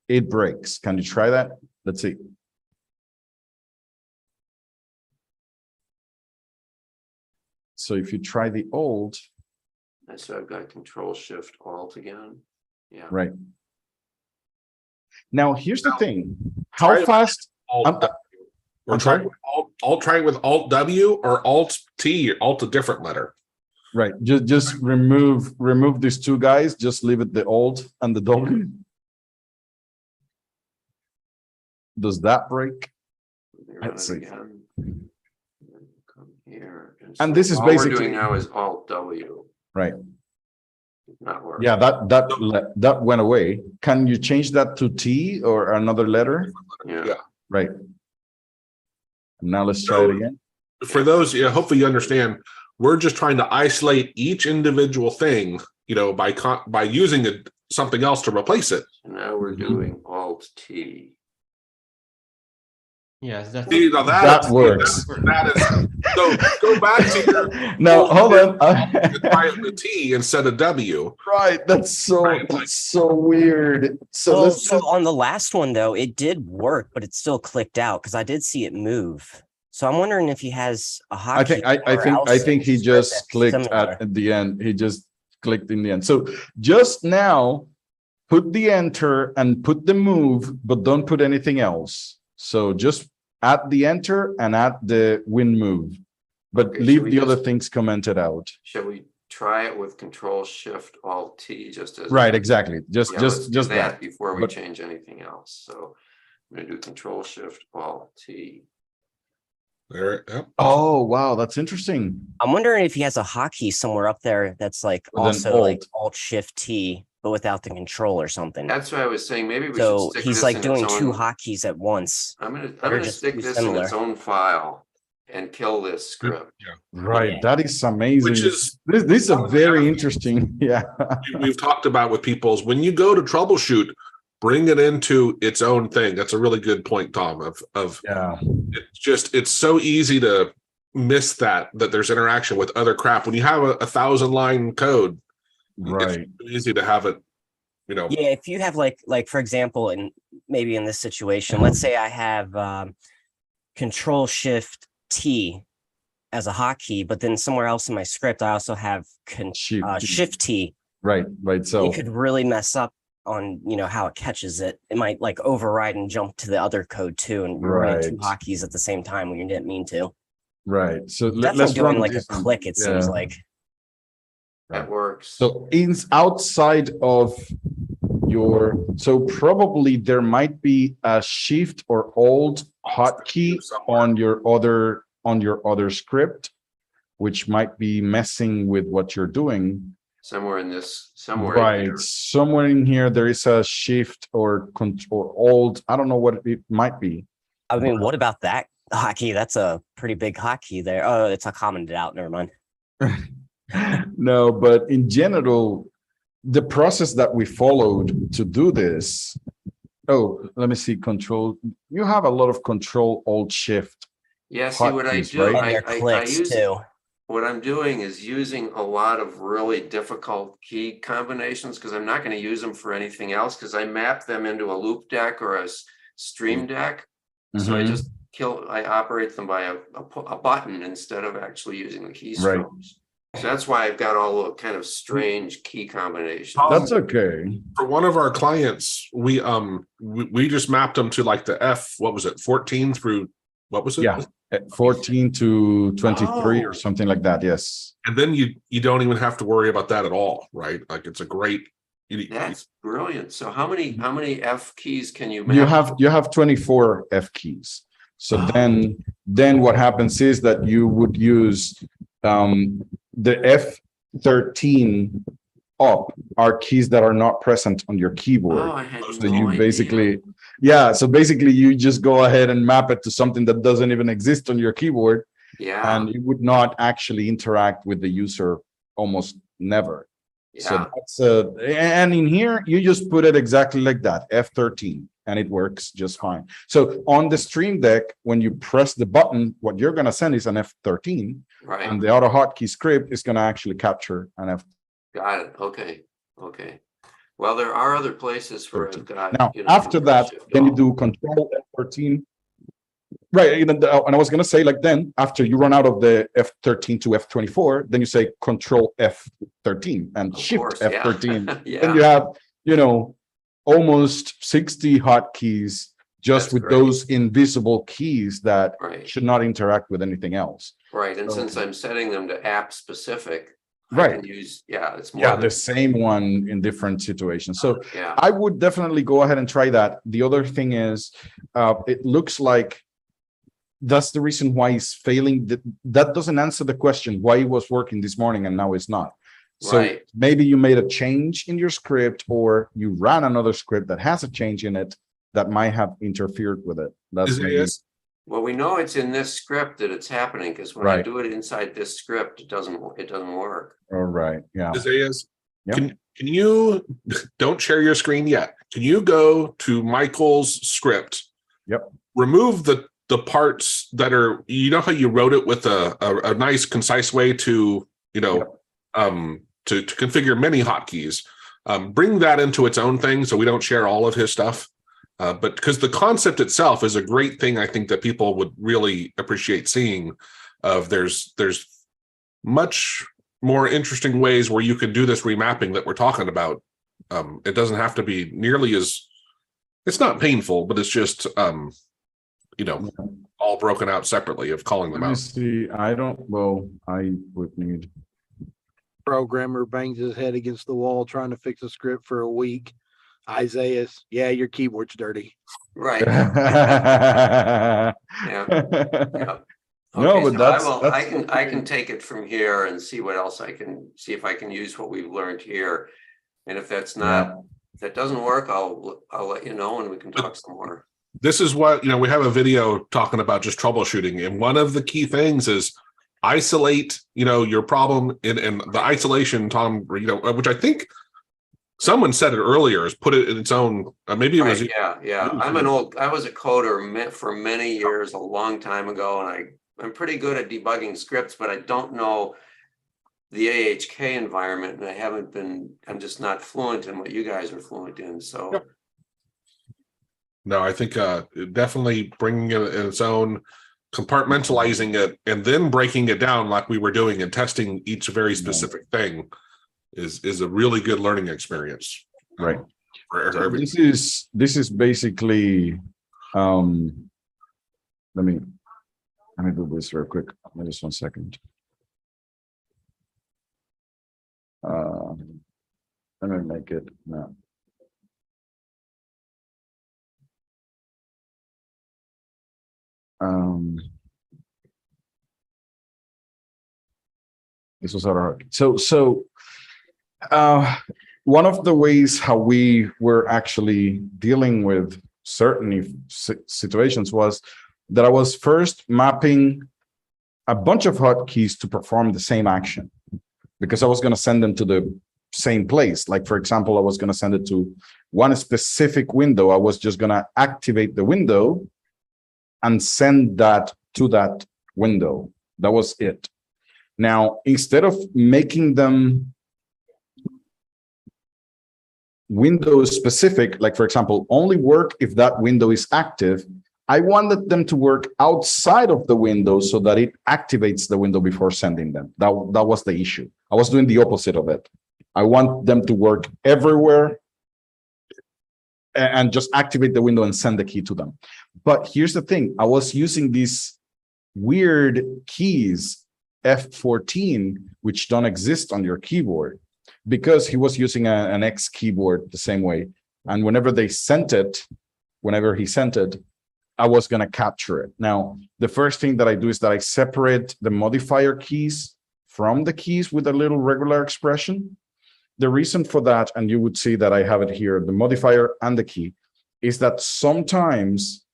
it breaks. Can you try that? Let's see. So if you try the alt, And so I've got Control Shift Alt again. Yeah. right. Now, here's the thing. Try How it. fast? Alt I'm- W. Or I'm try sorry? with try it with Alt W or Alt T, Alt a different letter. Right. Just remove these two guys. Just leave it the alt and the W. Does that break? Let me run Let's it see. again. And then come here. And so this is all we're basically- doing now is Alt W. Right. Not working. Yeah, that went away. Can you change that to T or another letter? Yeah. Right. Now let's try it again. For those, yeah, hopefully you understand, we're just trying to isolate each individual thing, by using something else to replace it. And now we're doing Alt T. Yes, that's See, now That works. That is, so go back to your Now, hold on. try it with T instead of W. Right, that's so weird. So Well, let's so on the last one though, it did work, but it still clicked out because I did see it move. So I'm wondering if he has a hotkey. I think he just clicked at the end. He just clicked in the end. So just now, put the enter and put the move, but don't put anything else. So just add the enter and add the win move, but Okay, leave should we the other just- things commented out. Shall we try it with Control Shift Alt T just as? Right, exactly. Just Yeah, let's do that. before we But- change anything else. So I'm gonna do Control Shift Alt T. There, yep. Oh, wow, that's interesting. I'm wondering if he has a hotkey somewhere up there that's like With an also like alt. Alt Shift T, but without the control or something. That's what I was saying. Maybe we should So stick he's this like in doing its two own. hotkeys at once. I'm are gonna just stick too this in its similar. own file and kill this script. Right, Yeah. that is amazing. Which is This is a very interesting, yeah. we've talked about with people is when you go to troubleshoot, bring it into its own thing. That's a really good point, Tom. Of Yeah, it's so easy to miss that there's interaction with other crap when you have a 1,000-line code. right. It's easy to have it. Yeah, if you have like for example, and maybe in this situation, let's say I have Control Shift T as a hotkey, but then somewhere else in my script I also have Shift T. Right. So It could really mess up on how it catches it. It might like override and jump to the other code too, and you're running two Right. hotkeys at the same time when you didn't mean to. right. So Definitely let's doing run like this a one. click. It seems Yeah. like. That works. So outside of so probably there might be a shift or alt hotkey on your other script, which might be messing with what you're doing. Somewhere in here. Right. Somewhere in here there is a shift or control alt. I don't know what it might be. I mean, what about that hotkey? That's a pretty big hotkey there. Oh, it's a commented out. Never mind. No, but in general, the process that we followed to do this. Oh, let me see. Control. You have a lot of Control Alt Shift. Yeah, see what I hotkeys, do, right? And their clicks too. what I'm doing is using a lot of really difficult key combinations because I'm not going to use them for anything else because I map them into a loop deck or a stream deck. So I Mhm. just I operate them by a button instead of actually using the keystrokes. So that's why I've got all the kind of strange key combinations. That's okay. For one of our clients, we just mapped them to like the what was it, 14 through What was it? Yeah, 14 to 23 Oh. or something like that. Yes. And then you don't even have to worry about that at all, right? Like it's a great. That's brilliant. So how many F keys can you You map? have 24 F keys. So Oh. then what happens is that you would use the F13 up are keys that are not present on your keyboard. Oh, I had So no you idea. basically, so basically you just go ahead and map it to something that doesn't even exist on your keyboard, Yeah, and it would not actually interact with the user almost never. So yeah. that's and in here you just put it exactly like that, F13, and it works just fine. So on the Stream Deck, when you press the button, what you're going to send is an F13, Right. and the AutoHotkey script is going to actually capture an F. Got it. Okay. Okay. Well, there are other places where I've got. Now, you know, after that, Control-Shift then you Alt. do Control F13. Right, and I was going to say, like, then after you run out of the F13 to F24, then you say Control F13 and Of Shift course, yeah. F13. Yeah. Then you have, almost 60 hotkeys just That's with great. those invisible keys that Right. should not interact with anything else. Right. And So- since I'm setting them to app specific, I Right. can use, it's more Yeah, than, the same one in different situations. So yeah. I would definitely go ahead and try that. The other thing is, it looks like that's the reason why it's failing. That doesn't answer the question why it was working this morning and now it's not. So Right. maybe you made a change in your script, or you ran another script that has a change in it that might have interfered with it. That's maybe, Well, we know it's in this script that it's happening, because when I Right. do it inside this script, it doesn't work. all right. Yeah. Isaias, Yeah. can you don't share your screen yet? Can you go to Michael's script? Yep. Remove the parts that are, how you wrote it with a nice concise way to to configure many hotkeys. Bring that into its own thing so we don't share all of his stuff. But because the concept itself is a great thing, I think that people would really appreciate seeing. There's much more interesting ways where you can do this remapping that we're talking about. It doesn't have to be nearly as, it's not painful, but it's just all broken out separately of calling them Let me out. see. I would need. Programmer bangs his head against the wall trying to fix a script for a week. Isaiah's, yeah, your keyboard's dirty. Right. Yeah. No, Okay, but so that's I can take it from here and see what else I can see, if I can use what we've learned here. And if that's not, if that doesn't work, I'll let you know and we can talk some more. This is what, we have a video talking about just troubleshooting. And one of the key things is isolate, your problem and the isolation, Tom, which I think someone said it earlier, is put it in its own, maybe it was. Right, yeah. I was a coder for many years, a long time ago, and I'm pretty good at debugging scripts, but I don't know the AHK environment, and I'm just not fluent in what you guys are fluent in, so. Yep. No, I think definitely bringing it in its own, compartmentalizing it, and then breaking it down like we were doing and testing each very specific thing is a really good learning experience. Right. For This is basically let me do this real quick. Just 1 second. Let me make it now. This was our so one of the ways how we were actually dealing with certain situations was that I was first mapping a bunch of hotkeys to perform the same action, because I was going to send them to the same place. Like, for example, I was going to send it to one specific window. I was just going to activate the window and send that to that window. That was it. Now, instead of making them Windows specific, like, for example, only work if that window is active, I wanted them to work outside of the window so that it activates the window before sending them. That was the issue. I was doing the opposite of it. I want them to work everywhere and just activate the window and send the key to them. But here's the thing, I was using these weird keys, F14, which don't exist on your keyboard, because he was using an X keyboard the same way. And whenever he sent it, I was going to capture it. Now, the first thing that I do is that I separate the modifier keys from the keys with a little regular expression. The reason for that, and you would see that I have it here, the modifier and the key, is that sometimes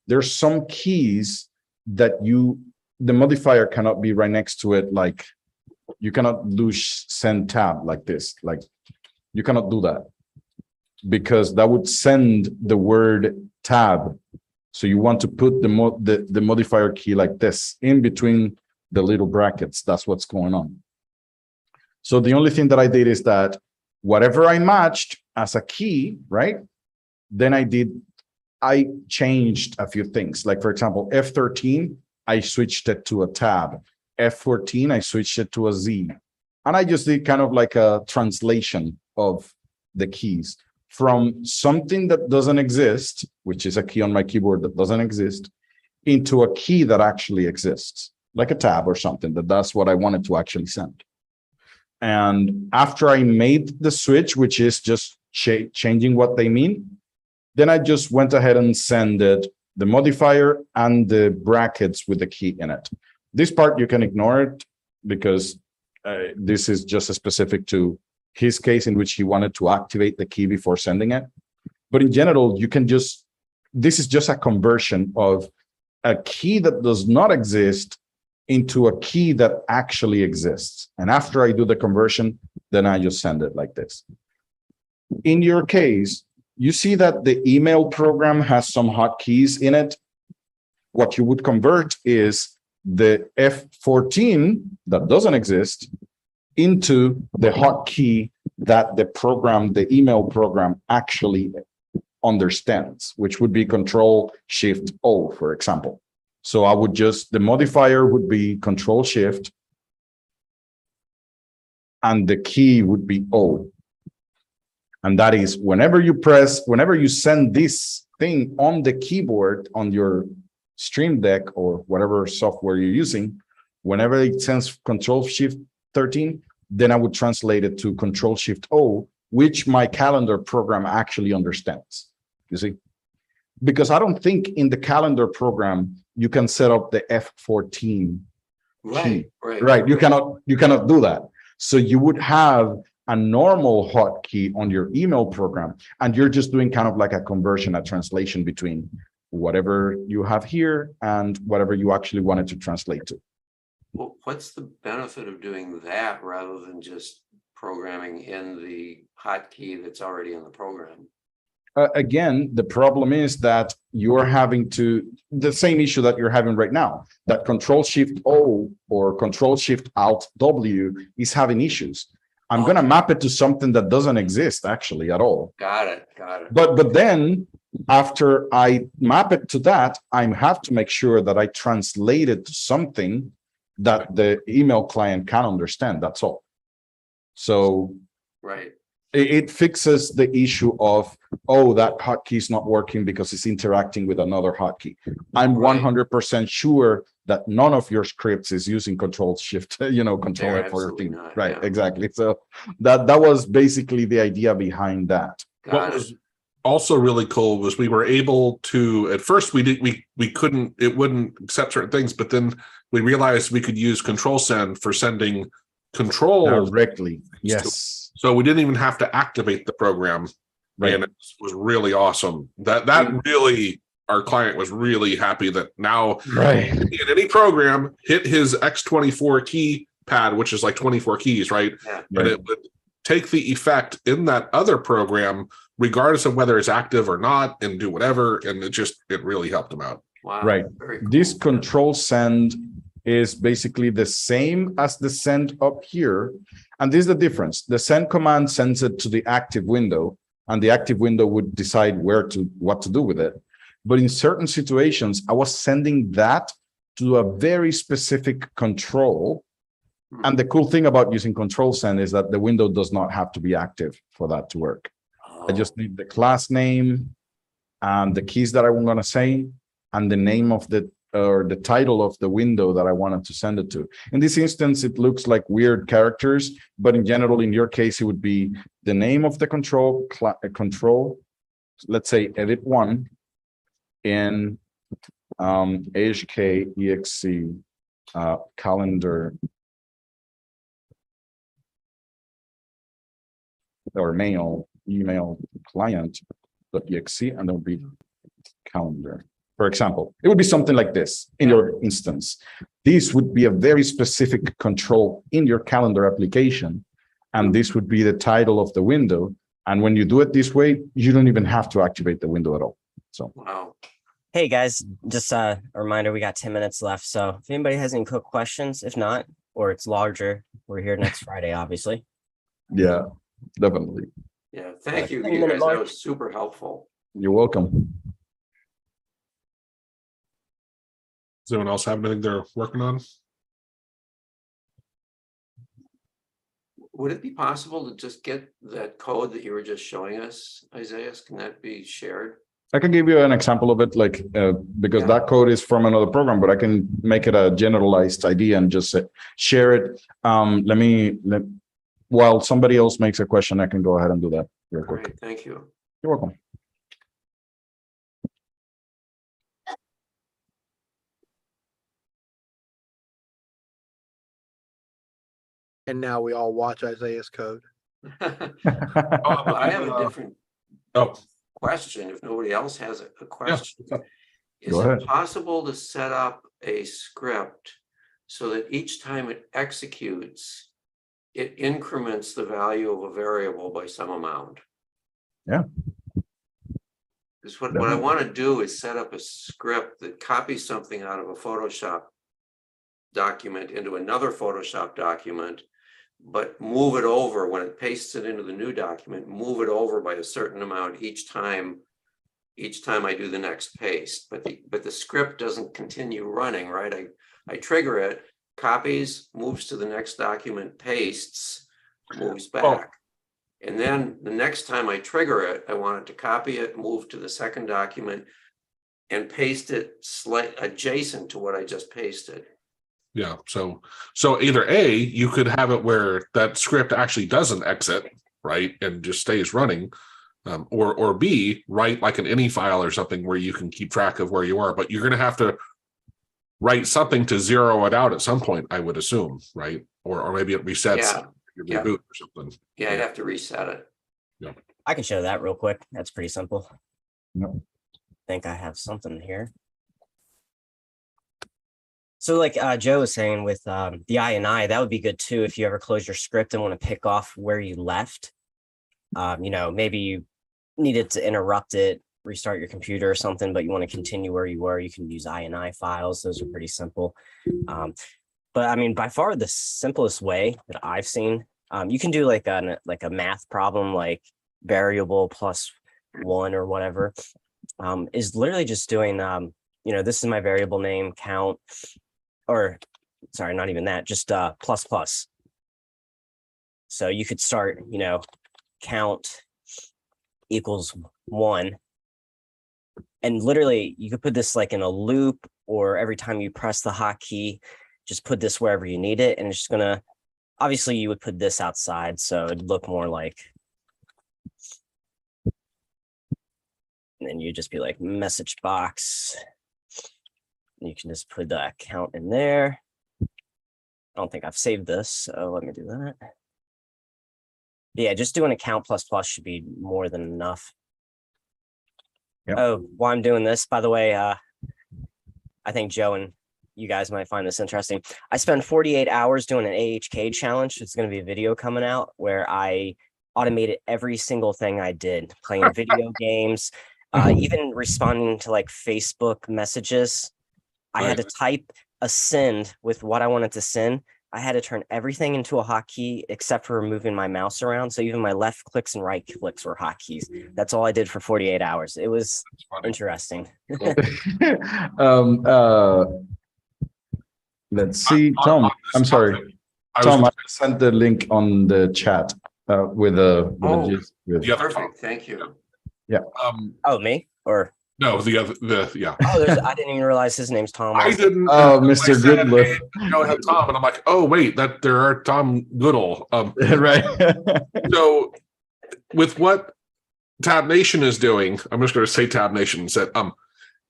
there's some keys that the modifier cannot be right next to it. Like you cannot do send tab like this. Like you cannot do that because that would send the word tab. So you want to put the modifier key like this in between the little brackets. That's what's going on. So the only thing that I did is that whatever I matched as a key, right? Then I changed a few things. Like for example, F13, I switched it to a tab. F14, I switched it to a Z. And I just did kind of like a translation of the keys from something that doesn't exist, which is a key on my keyboard that doesn't exist, into a key that actually exists, like a tab or something. That's what I wanted to actually send. And after I made the switch, which is just changing what they mean, then I just went ahead and sent the modifier and the brackets with the key in it. This part, you can ignore it because this is just specific to his case in which he wanted to activate the key before sending it. But in general, you can this is just a conversion of a key that does not exist into a key that actually exists. And after I do the conversion, then I just send it like this. In your case, you see that the email program has some hotkeys in it. What you would convert is the F14 that doesn't exist into the hotkey that the email program actually understands, which would be Control-Shift-O, for example. So I would the modifier would be Control-Shift, and the key would be O. And that is whenever you send this thing on the keyboard on your Stream Deck or whatever software you're using, whenever it sends Control-Shift-13, then I would translate it to Control-Shift-O, which my calendar program actually understands. You see? Because I don't think in the calendar program you can set up the F14 key. Right. You cannot do that. So you would have a normal hotkey on your email program, and you're just doing kind of like a conversion, a translation between whatever you have here and whatever you actually wanted to translate to. Well, what's the benefit of doing that rather than just programming in the hotkey that's already in the program? Again, the problem is that you're having the same issue that you're having right now, that Control-Shift-O or Control-Shift-Alt-W is having issues. I'm going to map it to something that doesn't exist actually at all. Got it. But then after I map it to that, I have to make sure that I translate it to something that the email client can understand. That's all. So right. It fixes the issue of, oh, that hotkey is not working because it's interacting with another hotkey. I'm 100% sure that none of your scripts is using Control-Shift, Control F for your thing. Right, yeah. Exactly. So that was basically the idea behind that. What was also really cool was we were able to, at first we couldn't, it wouldn't accept certain things, but then we realized we could use Control Send for sending control directly. Yes. So we didn't even have to activate the program. Right. And it was really awesome. That really, our client was really happy that now in any program, hit his X24 key pad, which is like 24 keys, right? Yeah. But it would take the effect in that other program, regardless of whether it's active or not, and do whatever. And it really helped him out. Wow. Right. Very cool. This Control Send is basically the same as the send up here. And this is the difference. The send command sends it to the active window, and the active window would decide what to do with it. But in certain situations, I was sending that to a very specific control. And the cool thing about using Control Send is that the window does not have to be active for that to work. I just need the class name and the keys that I'm going to say and the name of the or the title of the window that I wanted to send it to. In this instance, it looks like weird characters, but in general, in your case, it would be the name of the control, let's say edit one in AutoHotkey calendar or email client.exe, and there'll be calendar. For example, it would be something like this in your instance. This would be a very specific control in your calendar application, and this would be the title of the window. And when you do it this way, you don't even have to activate the window at all. So, Wow. Hey guys, just a reminder, we got 10 minutes left. So if anybody has any quick questions, if not, or it's larger, we're here next Friday, obviously. yeah, definitely. Yeah, thank you, 10 you minute guys. mark. That was super helpful. You're welcome. Does anyone else have anything they're working on? Would it be possible to just get that code that you were just showing us, Isaiah? Can that be shared? I can give you an example of it, like because that code is from another program, but I can make it a generalized idea and just share it. While somebody else makes a question, I can go ahead and do that real quick. Great, thank you. You're welcome. And now we all watch Isaiah's code. I have a different Oh, question. If nobody else has a question, is Go it ahead. possible to set up a script so that each time it executes, it increments the value of a variable by some amount? Yeah. Because what I want to do is set up a script that copies something out of a Photoshop document into another Photoshop document, but move it over when it pastes it into the new document, move it over by a certain amount each time I do the next paste. But the script doesn't continue running, right? I trigger it, copies, moves to the next document, pastes, moves back. And then the next time I trigger it, I want it to copy it, move to the second document, and paste it adjacent to what I just pasted. yeah. So either A, you could have it where that script actually doesn't exit, right, and just stays running, or B, write like an ini file or something where you can keep track of where you are, but you're going to have to write something to zero it out at some point, I would assume, right? Or maybe it resets your reboot or something. Yeah, I'd have to reset it. I can show that real quick. That's pretty simple. No. I think I have something here. So like Joe was saying with the INI, that would be good too if you ever close your script and want to pick off where you left. Maybe you needed to interrupt it, restart your computer or something, but you want to continue where you were, you can use INI files. Those are pretty simple. But I mean, by far the simplest way that I've seen, you can do like a math problem, like variable plus 1 or whatever, is literally just doing, this is my variable name count, or sorry, not even that, just plus plus. So you could start, count equals 1. And literally you could put this like in a loop, or every time you press the hotkey, just put this wherever you need it. And it's just gonna, obviously you would put this outside, so it'd look more like, and then you just be like message box. You can just put the count in there. I don't think I've saved this, so let me do that. Yeah, just doing a count plus plus should be more than enough. Yep. Oh, while I'm doing this, by the way, I think Joe and you guys might find this interesting. I spent 48 hours doing an AHK challenge. It's going to be a video coming out where I automated every single thing I did, playing video games, even responding to like Facebook messages. I had to type a send with what I wanted to send. I had to turn everything into a hotkey except for moving my mouse around. So even my left clicks and right clicks were hotkeys. That's all I did for 48 hours. It was interesting. Let's see, Tom. I'm sorry, Tom. I sent the link on the chat. with the Oh, gist, with, The other perfect, thank you. Oh, me? Or, no, yeah. oh, I didn't even realize his name's Tom. I didn't. Oh, until I Mr. said, Goodlook. "Hey, go ahead, Tom," and I'm like, oh wait, that there are Tom Goodall. right? So with what Tab Nation is doing, I'm just going to say Tab Nation said,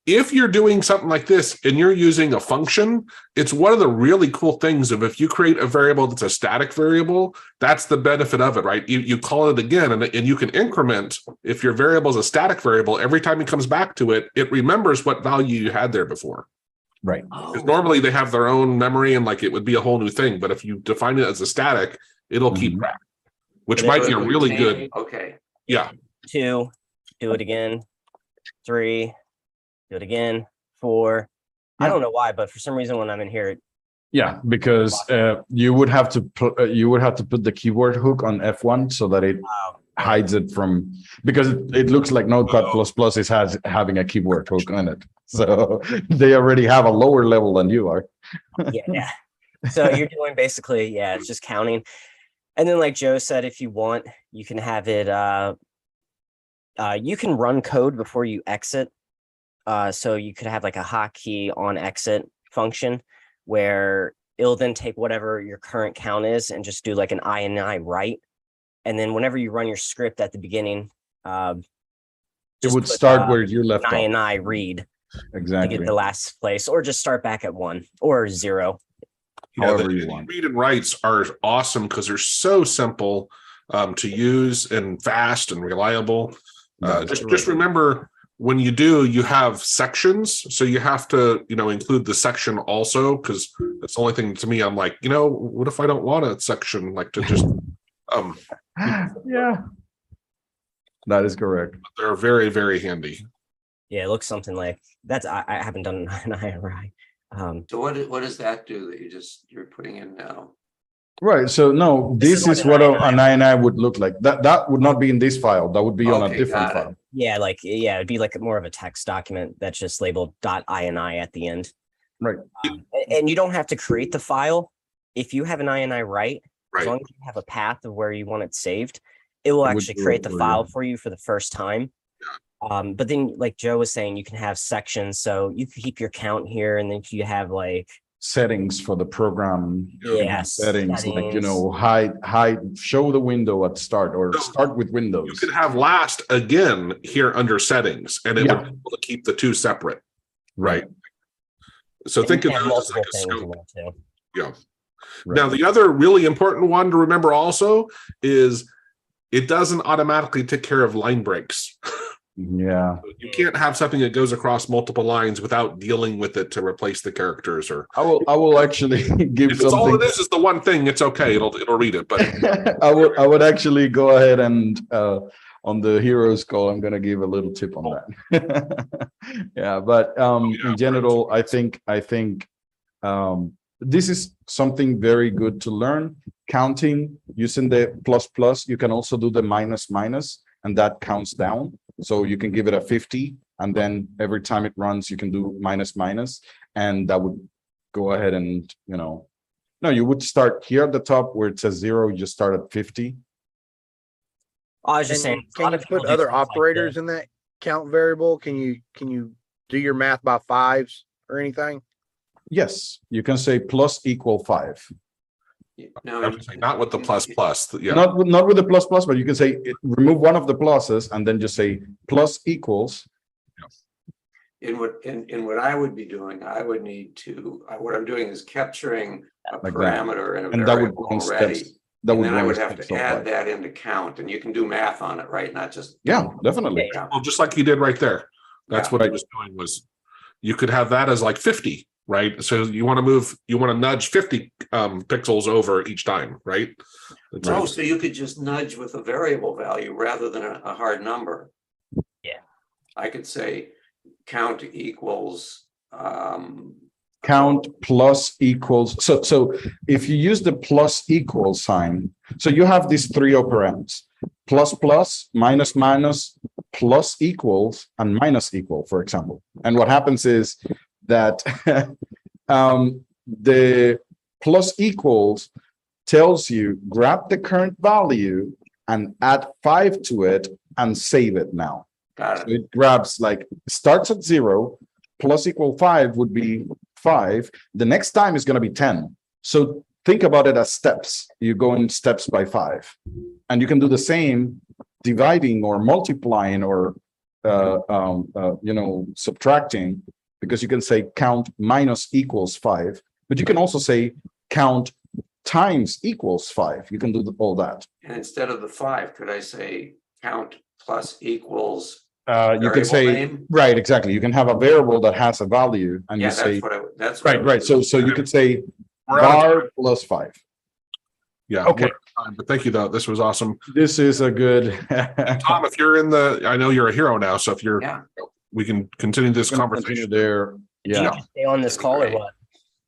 if you're doing something like this and you're using a function, it's one of the really cool things of if you create a variable that's a static variable, that's the benefit of it, right? You call it again and you can increment. If your variable is a static variable, every time it comes back to it, it remembers what value you had there before. Right. Because normally they have their own memory and like it would be a whole new thing. But if you define it as a static, it'll keep track, which might be a really good. Okay. Yeah. 2, do it again. 3, do it again. 4. I don't know why, but for some reason when I'm in here, Yeah, because you would have to put the keyword hook on F1 so that it hides it from, because it looks like Notepad++ is having a keyword hook on it. So they already have a lower level than you are. yeah. So you're doing basically, it's just counting. And then like Joe said, if you want, you can have it, you can run code before you exit. So you could have like a hotkey on exit function where it'll then take whatever your current count is and just do like an INI write. And then whenever you run your script at the beginning, It would start where you left off. INI read to Exactly. get the last place, or just start back at 1 or 0. However the you want. read and writes are awesome because they're so simple to use and fast and reliable. Just remember, when you do, you have sections, so you have to, include the section also, because that's the only thing to me. I'm like, what if I don't want a section, like to just, Yeah, that is correct. they're very, very handy. Yeah, it looks something like that's. I haven't done an INI. So what does that do that you're putting in now? Right. So no, this is what an INI would look like. That would not be in this file. That would be on a different file. Yeah, it'd be like more of a text document that's just labeled .ini at the end. Right. And you don't have to create the file. If you have an INI write, as Right. long as you have a path of where you want it saved, it will actually create the file for you for the first time. But then, like Joe was saying, you can have sections. So you can keep your count here, and then you have like settings for the program. Yes, settings like hide, show the window at start, or start with Windows. You could have last again here under settings, and it would be able to keep the two separate. Right. So think of those as like a scope. Yeah. Right. Now, the other really important one to remember also is it doesn't automatically take care of line breaks. Yeah. You can't have something that goes across multiple lines without dealing with it to replace the characters. Or I will actually give if something. it's all it is the one thing, it's okay. It'll read it. But I would actually go ahead and on the heroes call, I'm going to give a little tip on that. Yeah, but in general, I think this is something very good to learn. Counting using the ++. You can also do the -, and that counts down. So you can give it a 50, and then every time it runs, you can do -, and that would go ahead and, no, you would start here at the top where it says 0, you just start at 50. I was just saying, can you put other operators in that count variable? Can you do your math by 5s or anything? Yes, you can say +=5. No, not with the ++. Yeah. Not with the ++, but you can say remove one of the pluses and then just say +=. in what I would be doing, I would need to. What I'm doing is capturing a Like parameter in a and that would variable go in already. steps. That And would then I go in would have steps to of add life. that into count, and you can do math on it, right? Not just Yeah, definitely. Yeah. Well, just like you did right there. That's Yeah. what I was doing. Was you could have that as like 50, right? So you want to nudge 50 pixels over each time, right? Oh, so you could just nudge with a variable value rather than a hard number. Yeah. I could say count equals Count +=. So if you use the += sign, so you have these 3 operands: ++, -, +=, and -=, for example. And what happens is that the += tells you grab the current value and add 5 to it and save it now. Got So it. it grabs like starts at 0 plus equal 5 would be 5. The next time is going to be 10. So think about it as steps. You go in steps by 5, and you can do the same dividing or multiplying or subtracting, because you can say count minus equals 5, but you can also say count times equals 5. You can do all that. And instead of the 5, could I say count plus equals? You can variable say, name? right, exactly. You can have a variable that has a value, and Yeah, you say, that's what I right. was- So you could say We're out of var plus 5. Yeah. Okay. we're out of time, but thank you though. This was awesome. This is a good. Tom, if you're in the, I know you're a hero now. So if you're, Yeah, we can continue this Continue conversation. there. Yeah. Stay on this call or Great. what?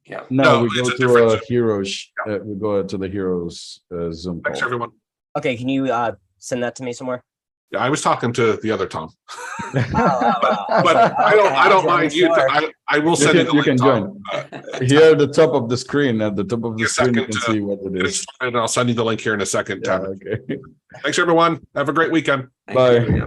yeah. No, No, we it's go a to different a Zoom. heroes. We go to the heroes Zoom Thanks call. everyone. Okay, can you send that to me somewhere? Yeah, I was talking to the other Tom, Oh, but okay, I don't wasn't mind you. sure. I will You send you the can link, Tom. join. Here at the top of the screen, at the top of the Give a screen, you second can to see what it Get it is. started, and I'll send you the link here in a second. Yeah, Tom. okay. Thanks everyone. Have a great weekend. Thank Bye. you. Yeah.